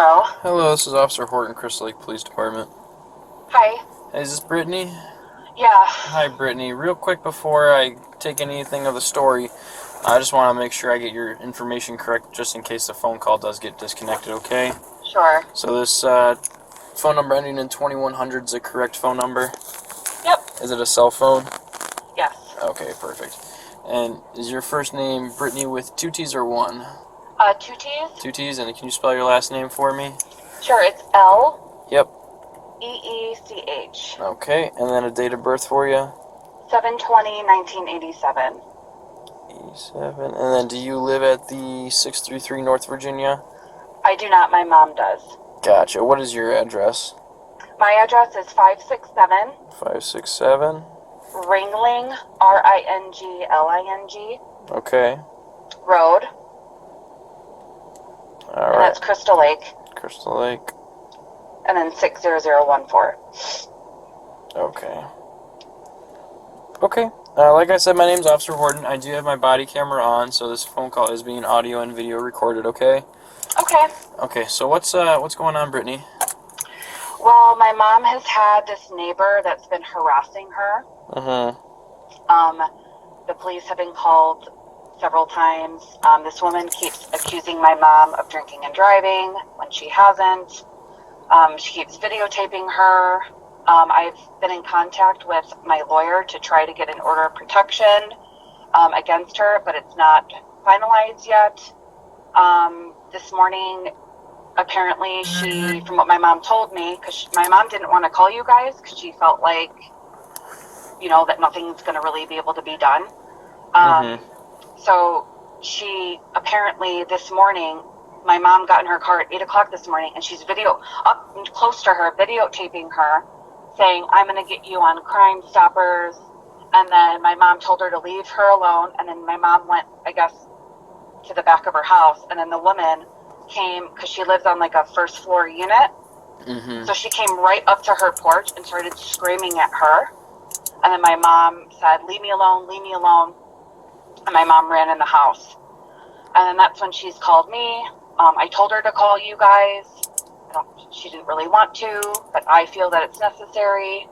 Hello. Hello, this is Officer Horton, Crystal Lake Police Department. Hi. Hey, is this Brittany? Yeah. Hi, Brittany. Real quick before I take anything of the story, I just want to make sure I get your information correct just in case the phone call does get disconnected, okay? Sure. So this phone number ending in 2100 is a correct phone number? Yep. Is it a cell phone? Yes. Okay, perfect. And is your first name Brittany with two T's or one? Two T's? Two T's, and can you spell your last name for me? Sure, it's L. Yep. E-E-C-H. Okay, and then a date of birth for you? 7/20/1987. 87. And then do you live at the 633 North Virginia? I do not. My mom does. Gotcha. What is your address? My address is 567 567. Ringling, R-I-N-G-L-I-N-G, Okay. Road. And Alright. that's Crystal Lake. Crystal Lake. And then 60014. Okay. Okay. Like I said, my name's Officer Horton. I do have my body camera on, so this phone call is being audio and video recorded, okay? Okay. Okay, so what's going on, Brittany? Well, my mom has had this neighbor that's been harassing her. Mm-hmm. The police have been called several times. This woman keeps accusing my mom of drinking and driving when she hasn't. She keeps videotaping her. I've been in contact with my lawyer to try to get an order of protection against her, but it's not finalized yet. This morning, apparently from what my mom told me, because my mom didn't want to call you guys because she felt like, that nothing's going to really be able to be done. So she apparently this morning, my mom got in her car at 8 o'clock this morning, and she's up close to her, videotaping her, saying, "I'm going to get you on Crime Stoppers." And then my mom told her to leave her alone, and then my mom went, I guess, to the back of her house, and then the woman came, because she lives on like a first floor unit, so she came right up to her porch and started screaming at her. And then my mom said, "Leave me alone, leave me alone." And my mom ran in the house. And then that's when she's called me. I told her to call you guys. She didn't really want to, but I feel that it's necessary.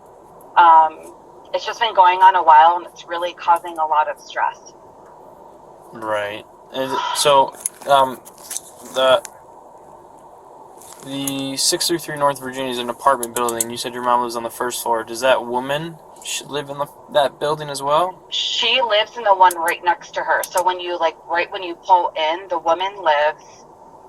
It's just been going on a while, and it's really causing a lot of stress. Right. And so, the 633 North Virginia is an apartment building. You said your mom lives on the first floor. Does that woman live in that building as well? She lives in the one right next to her. So when you right when you pull in, the woman lives.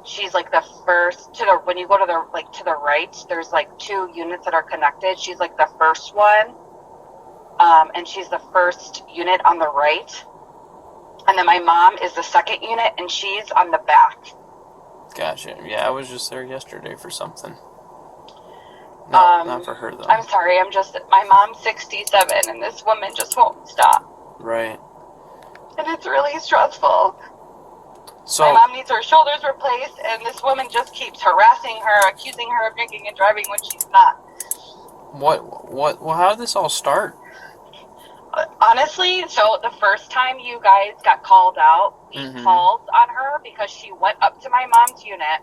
She's like the first when you go to the to the right. There's like two units that are connected. She's like the first one, and she's the first unit on the right. And then my mom is the second unit, and she's on the back. Gotcha. Yeah, I was just there yesterday for something. No, not for her, though. I'm sorry, my mom's 67, and this woman just won't stop. Right. And it's really stressful. So, my mom needs her shoulders replaced, and this woman just keeps harassing her, accusing her of drinking and driving when she's not. Well, how did this all start? Honestly, so the first time you guys got called out, we called on her because she went up to my mom's unit,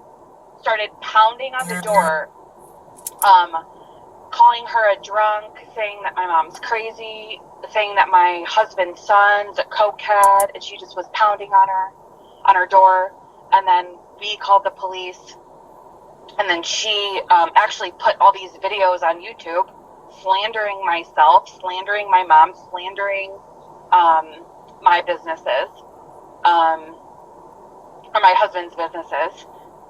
started pounding on the door, calling her a drunk, saying that my mom's crazy, saying that my husband's son's a cokehead, and she just was pounding on her door. And then we called the police, and then she actually put all these videos on YouTube, slandering myself, slandering my mom, slandering my businesses, or my husband's businesses,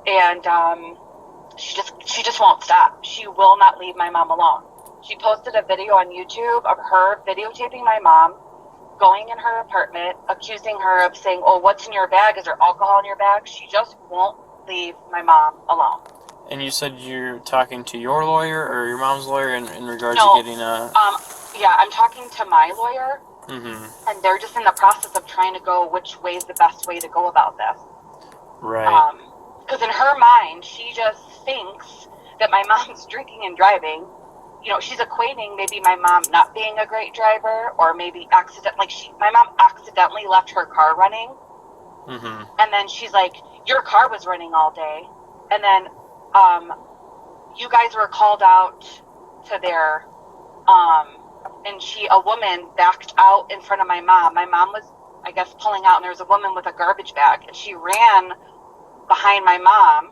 and she just won't stop. She will not leave my mom alone. She posted a video on YouTube of her videotaping my mom, going in her apartment, accusing her of saying, "Oh, what's in your bag? Is there alcohol in your bag?" She just won't leave my mom alone. And you said you're talking to your lawyer or your mom's lawyer in regards to getting a... Yeah, I'm talking to my lawyer, and they're just in the process of trying to go which way is the best way to go about this. Right. Because in her mind, she just thinks that my mom's drinking and driving. She's equating maybe my mom not being a great driver, or maybe my mom accidentally left her car running. And then she's like, "Your car was running all day." And then you guys were called out to there, and a woman backed out in front of my mom. My mom was, I guess, pulling out, and there was a woman with a garbage bag, and she ran behind my mom,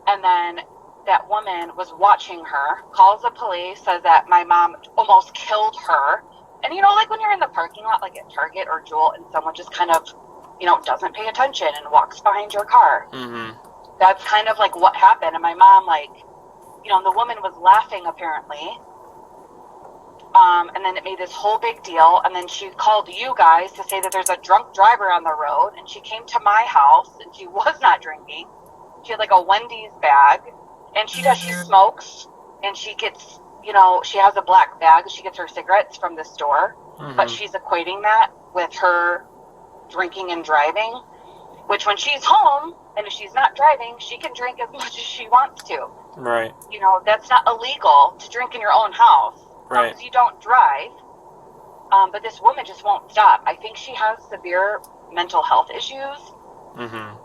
and then that woman was watching her, calls the police, says that my mom almost killed her. And, you know, like when you're in the parking lot, like at Target or Jewel, and someone just kind of, you know, doesn't pay attention and walks behind your car. Mm-hmm. That's kind of like what happened. And my mom, like, you know, the woman was laughing apparently. And then it made this whole big deal. And then she called you guys to say that there's a drunk driver on the road. And she came to my house, and she was not drinking. She had like a Wendy's bag. And she smokes. And she gets, you know, she has a black bag. She gets her cigarettes from the store. Mm-hmm. But she's equating that with her drinking and driving. Which when she's home, and if she's not driving, she can drink as much as she wants to. Right. You know, that's not illegal to drink in your own house. Right. Because you don't drive. But this woman just won't stop. I think she has severe mental health issues. Mm-hmm.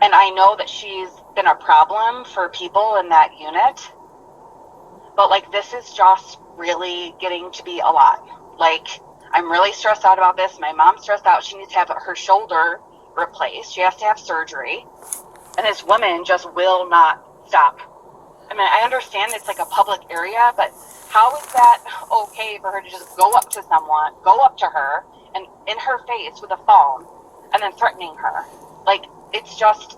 And I know that she's been a problem for people in that unit. But, like, this is just really getting to be a lot. Like, I'm really stressed out about this. My mom's stressed out. She needs to have her shoulder replaced. She has to have surgery. And this woman just will not stop. I mean, I understand it's like a public area, but how is that okay for her to just go up to someone, go up to her, and in her face with a phone, and then threatening her? Like, it's just,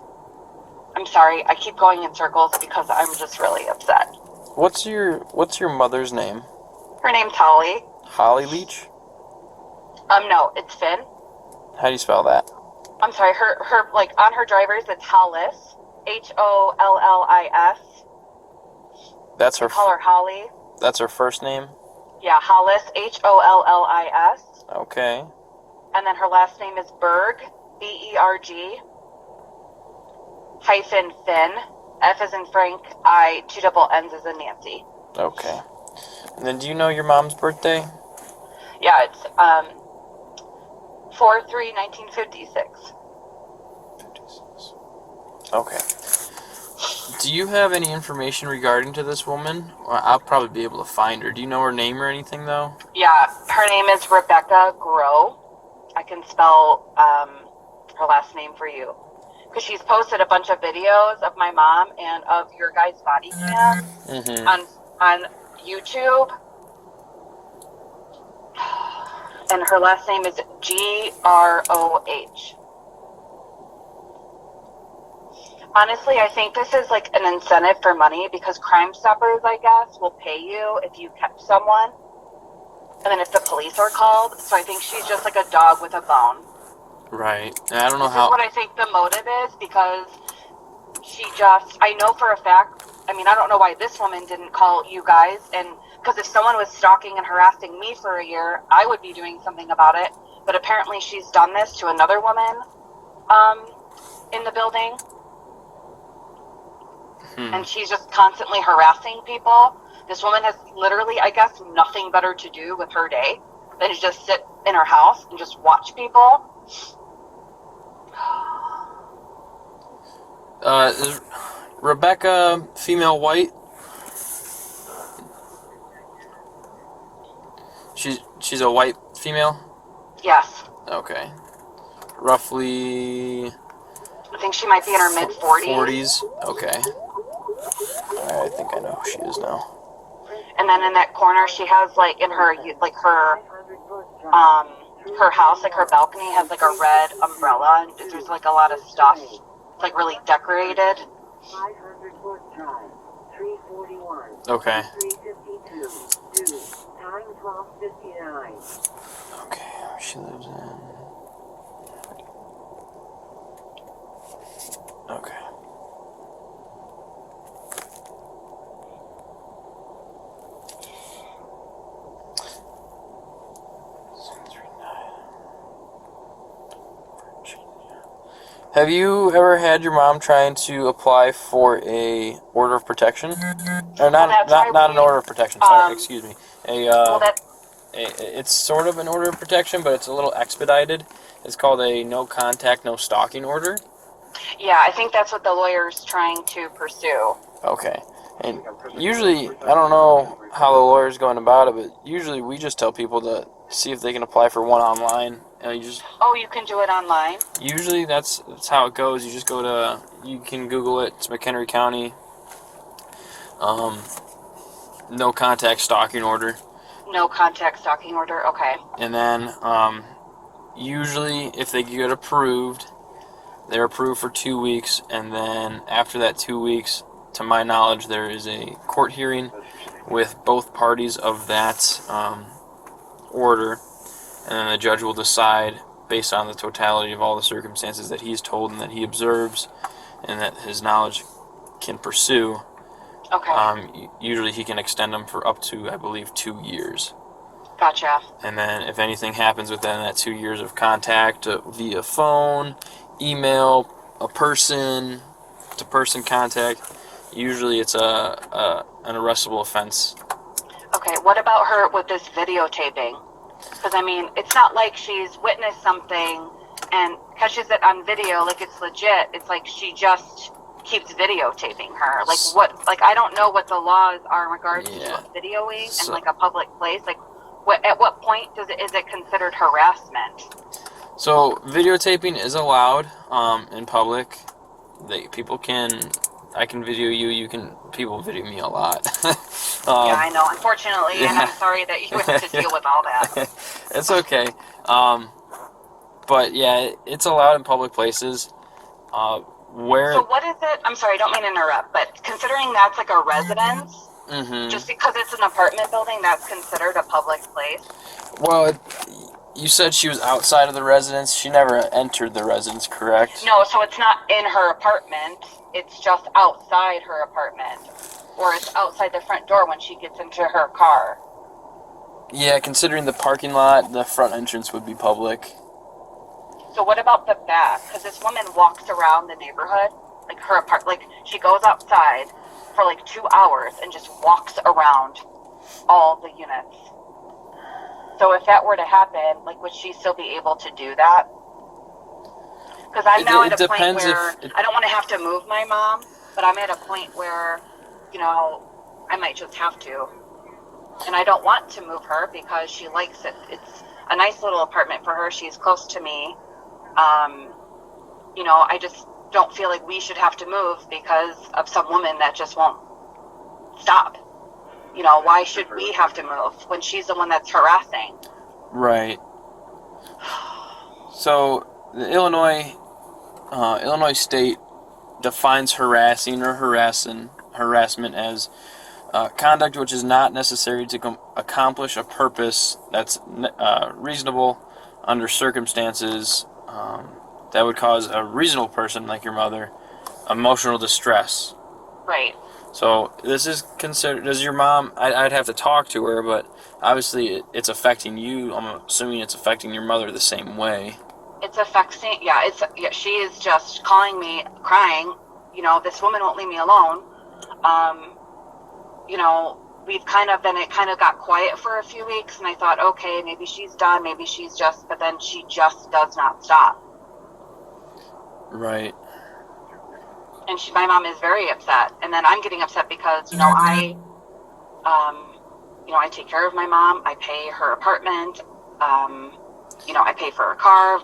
I'm sorry, I keep going in circles because I'm just really upset. What's your mother's name? Her name's Holly. Holly Leach? No, it's Finn. How do you spell that? I'm sorry, her like, on her driver's, it's Hollis, Hollis. That's her. Call her Holly. That's her first name? Yeah, Hollis, Hollis. Okay. And then her last name is Berg, Berg, hyphen Finn, F as in Frank, I, 2 double N's as in Nancy. Okay. And then do you know your mom's birthday? Yeah, it's 4/3/1956. 56. Okay. Do you have any information regarding to this woman? Well, I'll probably be able to find her. Do you know her name or anything, though? Yeah, her name is Rebecca Grow. I can spell her last name for you. Because she's posted a bunch of videos of my mom and of your guys' body cam on YouTube. And her last name is Groh. Honestly, I think this is like an incentive for money because Crime Stoppers, I guess, will pay you if you catch someone. And then if the police are called. So I think she's just like a dog with a bone. Right. And I don't know This how. is what I think the motive is because I know for a fact, I mean, I don't know why this woman didn't call you guys. And because if someone was stalking and harassing me for a year, I would be doing something about it. But apparently she's done this to another woman in the building. And she's just constantly harassing people. This woman has literally, I guess, nothing better to do with her day than to just sit in her house and just watch people. Is Rebecca female white? She's a white female? Yes. Okay. Roughly... I think she might be in her mid-40s. 40s? Okay. I think I know who she is now. And then in that corner, she has, like, in her, like, her house, like, her balcony has, like, a red umbrella, and there's, like, a lot of stuff, like, really decorated. 500 Drive, 341. Okay. 352. Time 12:59. Okay, she lives in... Okay. Have you ever had your mom trying to apply for a order of protection? Or not an order of protection. Sorry, excuse me. It's sort of an order of protection, but it's a little expedited. It's called a no contact, no stalking order. Yeah, I think that's what the lawyer's trying to pursue. Okay. And usually, I don't know how the lawyer's going about it, but usually we just tell people to see if they can apply for one online. You can do it online? Usually that's how it goes. You just go to, you can Google it. It's McHenry County. No contact stalking order. No contact stalking order, okay. And then usually if they get approved, they're approved for 2 weeks, and then after that 2 weeks, to my knowledge, there is a court hearing with both parties of that order, and then the judge will decide based on the totality of all the circumstances that he's told and that he observes and that his knowledge can pursue. Okay. Usually he can extend them for up to, I believe, 2 years. Gotcha. And then if anything happens within that 2 years of contact via phone, email, a person-to-person contact, usually it's an arrestable offense. Okay, what about her with this videotaping? Because, I mean, it's not like she's witnessed something and catches it on video, like it's legit. It's like she just keeps videotaping her. Like, what? Like, I don't know what the laws are in regards to videoing in, like, a public place. Like, at what point is it considered harassment? So videotaping is allowed in public. I can video you. People video me a lot. Yeah, I know. Unfortunately, and I'm sorry that you have to deal with all that. It's okay. But yeah, it's allowed in public places. So what is it? I'm sorry, I don't mean to interrupt, but considering that's like a residence, just because it's an apartment building, that's considered a public place? Well, you said she was outside of the residence. She never entered the residence, correct? No, so it's not in her apartment. It's just outside her apartment. Or it's outside the front door when she gets into her car. Yeah, considering the parking lot, the front entrance would be public. So what about the back? Because this woman walks around the neighborhood, like she goes outside for like 2 hours and just walks around all the units. So if that were to happen, like, would she still be able to do that? Because I'm now at a point where I don't want to have to move my mom, but I'm at a point where, I might just have to. And I don't want to move her because she likes it. It's a nice little apartment for her. She's close to me. I just don't feel like we should have to move because of some woman that just won't stop. Why should we have to move when she's the one that's harassing? Right. So the Illinois state defines harassing or harassment as conduct which is not necessary to accomplish a purpose that's reasonable under circumstances that would cause a reasonable person like your mother emotional distress. Right. So this is considered. Does your mom? I'd have to talk to her, but obviously it's affecting you. I'm assuming it's affecting your mother the same way. It's affecting. Yeah. She is just calling me, crying. This woman won't leave me alone. We've kind of been. It kind of got quiet for a few weeks, and I thought, okay, maybe she's done. Maybe she's just. But then she just does not stop. Right. And my mom is very upset, and then I'm getting upset because I take care of my mom. I pay her apartment. I pay for her car.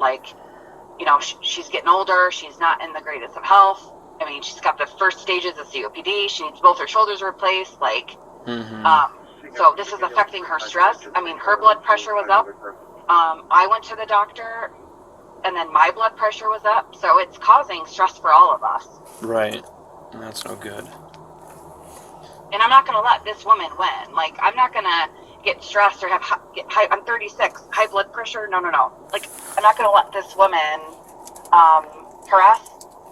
She's getting older. She's not in the greatest of health. I mean, she's got the first stages of COPD. She needs both her shoulders replaced. So this is affecting her stress. I mean, her blood pressure was up. I went to the doctor, and then my blood pressure was up. So it's causing stress for all of us. Right. That's no good. And I'm not going to let this woman win. I'm not going to get stressed or get high. I'm 36. High blood pressure? No. I'm not going to let this woman harass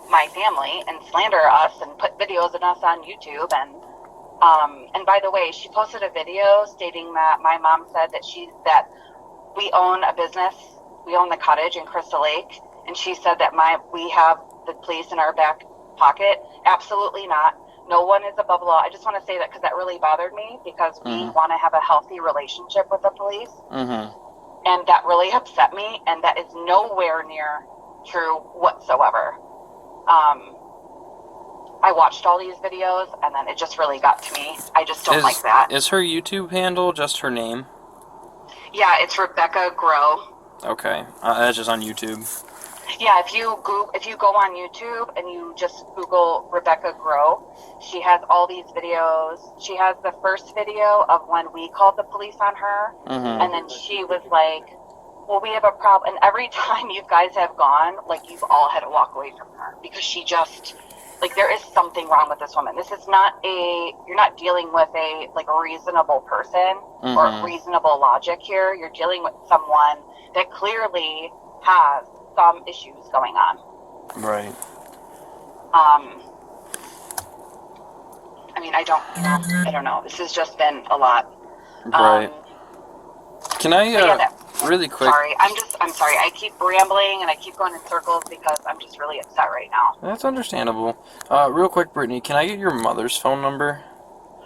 my family and slander us and put videos of us on YouTube. And by the way, she posted a video stating that my mom said that we own a business. We own the cottage in Crystal Lake. And she said that we have the police in our back pocket. Absolutely not. No one is above law. I just want to say that because that really bothered me because we want to have a healthy relationship with the police. And that really upset me, and that is nowhere near true whatsoever. I watched all these videos, and then it just really got to me. I just don't like that. Is her YouTube handle just her name? Yeah, it's Rebecca Grow. Okay, that's just on YouTube. Yeah, if you go on YouTube and you just Google Rebecca Grow, she has all these videos. She has the first video of when we called the police on her, and then she was like, well, we have a problem. And every time you guys have gone, like, you've all had to walk away from her because she just, like, there is something wrong with this woman. This is not you're not dealing with a, like, a reasonable person or reasonable logic here. You're dealing with someone that clearly has some issues going on. Right. I mean, I don't know. This has just been a lot. Right. Can I, really quick? I'm sorry. I keep rambling and I keep going in circles because I'm just really upset right now. That's understandable. Real quick, Brittany, can I get your mother's phone number?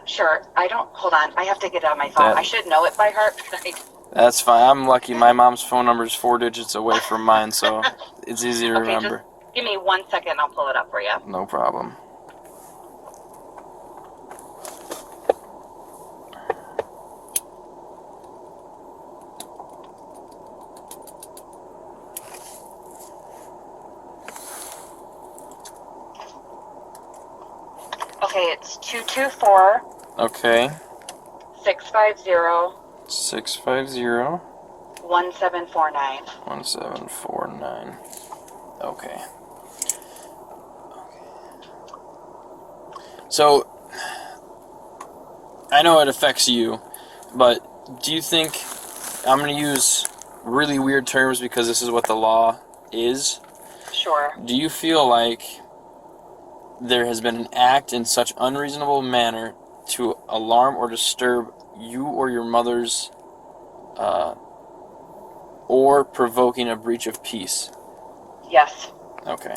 Sure. Hold on. I have to get it on my phone. I should know it by heart, but That's fine. I'm lucky. My mom's phone number is 4 digits away from mine, so it's easy to remember. Just give me 1 second. I'll pull it up for you. No problem. Okay, it's 224. Okay. 650. 650. 1749. 1749. Okay. So, I know it affects you, but do you think, I'm going to use really weird terms because this is what the law is. Sure. Do you feel like there has been an act in such unreasonable manner to alarm or disturb you or your mother's or provoking a breach of peace? Yes. Okay.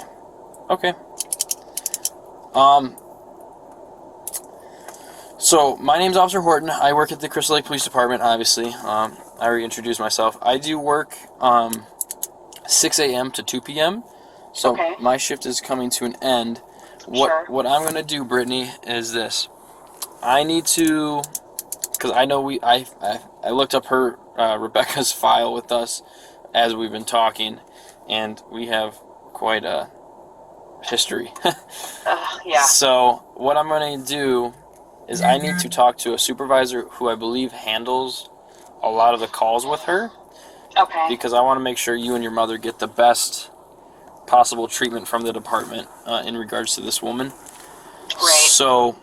So my name's Officer Horton. I work at the Crystal Lake Police Department, obviously. I already introduced myself. I do work 6 a.m. to 2 p.m. So my shift is coming to an end. What I'm going to do, Brittany, is this. I need to, because I know I looked up her Rebecca's file with us as we've been talking, and we have quite a history. Yeah. So what I'm going to do is I need to talk to a supervisor who I believe handles a lot of the calls with her. Okay. Because I want to make sure you and your mother get the best possible treatment from the department in regards to this woman. Great. So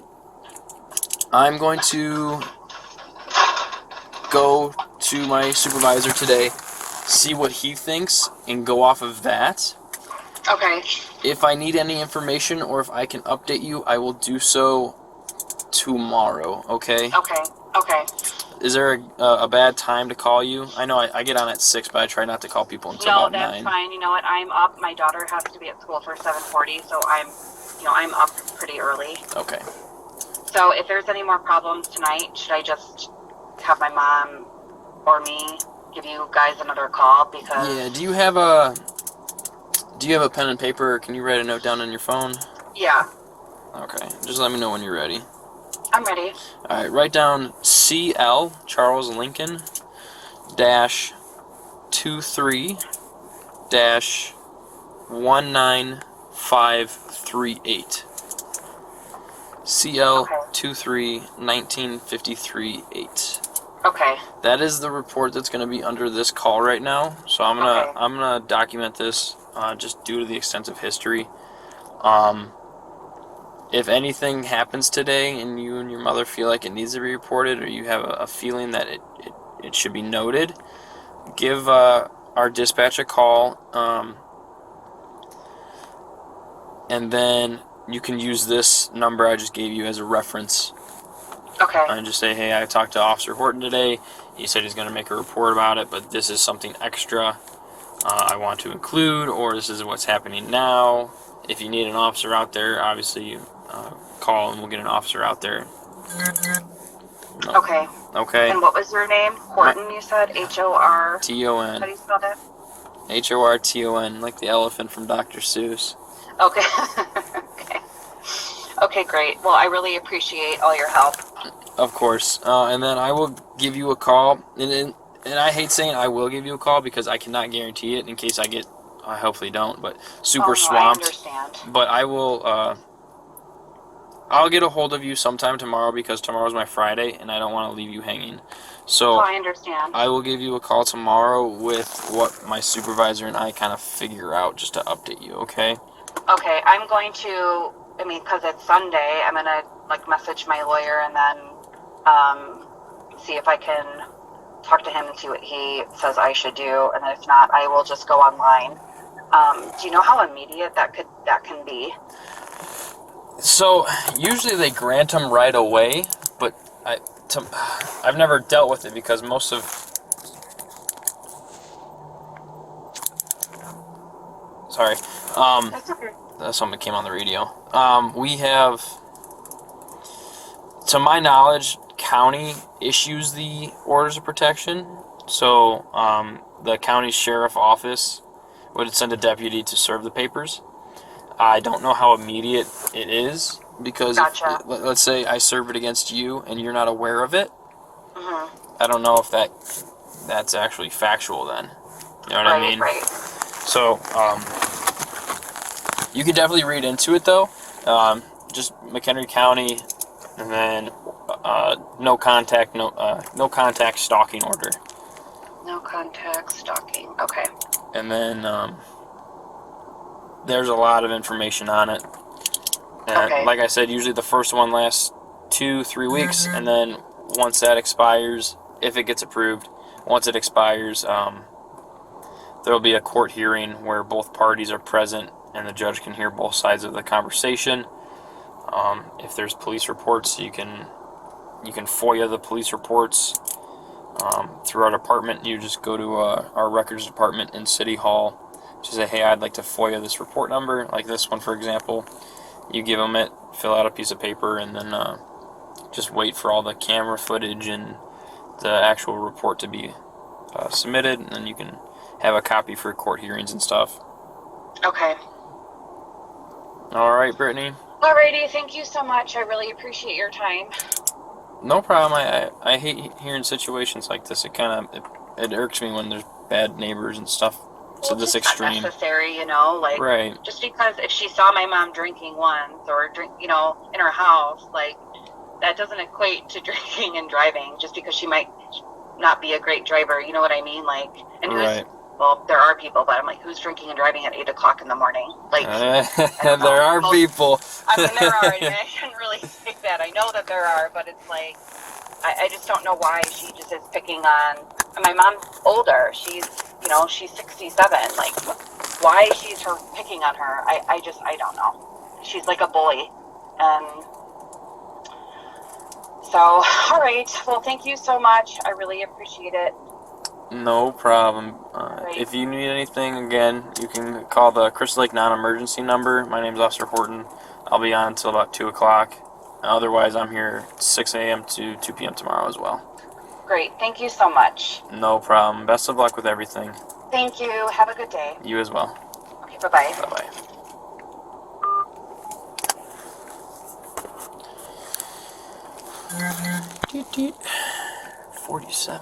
I'm going to go to my supervisor today, see what he thinks, and go off of that. Okay. If I need any information or if I can update you, I will do so tomorrow, okay? Okay. Is there a bad time to call you? I know I get on at 6, but I try not to call people until about 9. No, that's fine. You know what? I'm up. My daughter has to be at school for 7:40, so I'm up pretty early. Okay. So if there's any more problems tonight, should I just have my mom or me give you guys another call? Because Yeah. Do you have a pen and paper, or can you write a note down on your phone? Yeah. Okay. Just let me know when you're ready. I'm ready. All right. Write down CL Charles Lincoln -23 -19538. CL 23 1953-8. Okay. That is the report that's going to be under this call right now. So I'm gonna document this just due to the extensive history. If anything happens today and you and your mother feel like it needs to be reported, or you have a feeling that it should be noted, give our dispatch a call, and then you can use this number I just gave you as a reference. Okay. And just say, hey, I talked to Officer Horton today. He said he's going to make a report about it, but this is something extra I want to include, or this is what's happening now. If you need an officer out there, obviously you call and we'll get an officer out there. No. Okay. Okay. And what was your name? Horton, you said? H-O-R... T-O-N. How do you spell that? H-O-R-T-O-N, like the elephant from Dr. Seuss. Okay. Okay. Okay, great. Well, I really appreciate all your help. Of course. And then I will give you a call. And I hate saying I will give you a call because I cannot guarantee it in case I hopefully don't, but super swamped. I understand. But I will, I'll get a hold of you sometime tomorrow because tomorrow's my Friday and I don't want to leave you hanging. So I understand. I will give you a call tomorrow with what my supervisor and I kind of figure out just to update you, okay? Okay, I'm going to, because it's Sunday, I'm going to, message my lawyer and then see if I can talk to him and see what he says I should do. And if not, I will just go online. Do you know how immediate that can be? So usually they grant them right away, but I've never dealt with it because most of... Sorry. That's okay. Something came on the radio. We have, to my knowledge, county issues the orders of protection. So the county sheriff office would send a deputy to serve the papers. I don't know how immediate it is because Gotcha. Let's say I serve it against you and you're not aware of it. Mm-hmm. I don't know if that's actually factual then. You know what I mean? Right. So, you can definitely read into it though. Just McHenry County, and then no contact stalking order. No contact stalking. Okay. And then there's a lot of information on it. And Okay. like I said, usually the first one lasts 2-3 weeks, and then once that expires, if it gets approved, once it expires, there will be a court hearing where both parties are present and the judge can hear both sides of the conversation. If there's police reports, you can FOIA the police reports through our department. You just go to our records department in City Hall to say, hey, I'd like to FOIA this report number, like this one, for example. You give them it, fill out a piece of paper, and then just wait for all the camera footage and the actual report to be submitted, and then you can have a copy for court hearings and stuff. Okay. All right, Brittany. Alrighty, thank you so much. I really appreciate your time. No problem. I hate hearing situations like this. It kind of it irks me when there's bad neighbors and stuff to this extreme. Not necessary, like right. Just because if she saw my mom drinking once or in her house, that doesn't equate to drinking and driving. Just because she might not be a great driver, you know what I mean? And right. Well, there are people, but I'm who's drinking and driving at 8 o'clock in the morning? There are people. There are. I shouldn't really say that. I know that there are, but it's I just don't know why she just is picking on. And my mom's older. She's, she's 67. Why she's picking on her? I don't know. She's like a bully, and so all right. Well, thank you so much. I really appreciate it. No problem. If you need anything, again, you can call the Crystal Lake non-emergency number. My name's Officer Horton. I'll be on until about 2 o'clock. Otherwise, I'm here 6 a.m. to 2 p.m. tomorrow as well. Great. Thank you so much. No problem. Best of luck with everything. Thank you. Have a good day. You as well. Okay, bye-bye. Bye-bye. 47.